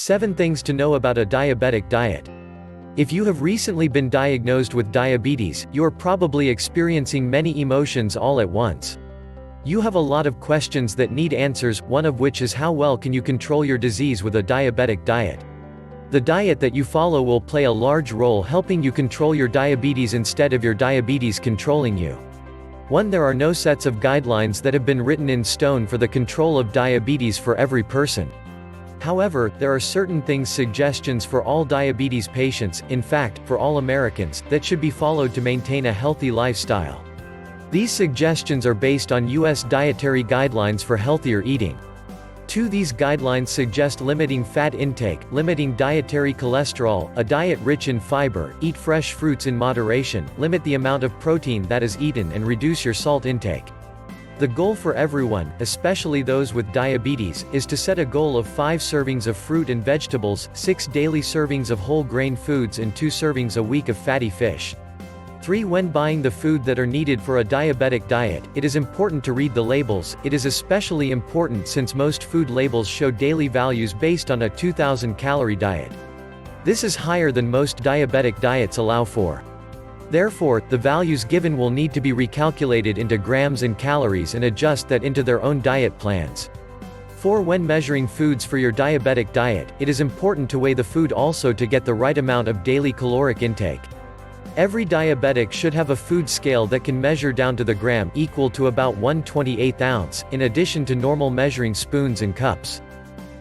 7 things to know about a diabetic diet. If you have recently been diagnosed with diabetes, you are probably experiencing many emotions all at once. You have a lot of questions that need answers, one of which is how well can you control your disease with a diabetic diet. The diet that you follow will play a large role helping you control your diabetes instead of your diabetes controlling you. 1. There are no sets of guidelines that have been written in stone for the control of diabetes for every person. However, there are certain suggestions for all diabetes patients, in fact, for all Americans, that should be followed to maintain a healthy lifestyle. These suggestions are based on U.S. dietary guidelines for healthier eating. 2. These guidelines suggest limiting fat intake, limiting dietary cholesterol, a diet rich in fiber, eat fresh fruits in moderation, limit the amount of protein that is eaten and reduce your salt intake. The goal for everyone, especially those with diabetes, is to set a goal of 5 servings of fruit and vegetables, 6 daily servings of whole grain foods and 2 servings a week of fatty fish. 3. When buying the food that are needed for a diabetic diet, it is important to read the labels. It is especially important since most food labels show daily values based on a 2,000 calorie diet. This is higher than most diabetic diets allow for. Therefore, the values given will need to be recalculated into grams and calories and adjust that into their own diet plans. 4. When measuring foods for your diabetic diet, it is important to weigh the food also to get the right amount of daily caloric intake. Every diabetic should have a food scale that can measure down to the gram, equal to about 1/28 ounce, in addition to normal measuring spoons and cups.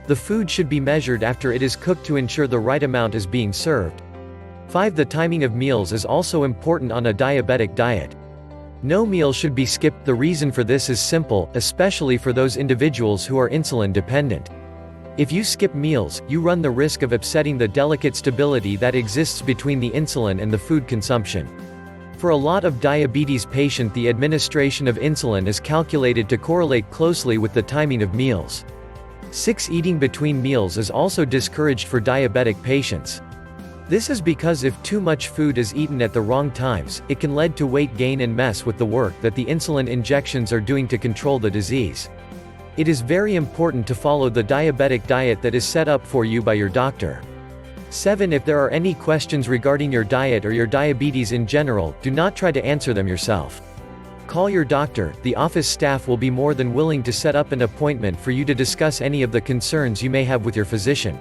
The food should be measured after it is cooked to ensure the right amount is being served. 5. The timing of meals is also important on a diabetic diet. No meal should be skipped. The reason for this is simple, especially for those individuals who are insulin dependent. If you skip meals, you run the risk of upsetting the delicate stability that exists between the insulin and the food consumption. For a lot of diabetes patients, the administration of insulin is calculated to correlate closely with the timing of meals. 6. Eating between meals is also discouraged for diabetic patients. This is because if too much food is eaten at the wrong times, it can lead to weight gain and mess with the work that the insulin injections are doing to control the disease. It is very important to follow the diabetic diet that is set up for you by your doctor. 7. If there are any questions regarding your diet or your diabetes in general, do not try to answer them yourself. Call your doctor. The office staff will be more than willing to set up an appointment for you to discuss any of the concerns you may have with your physician.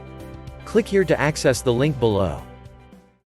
Click here to access the link below.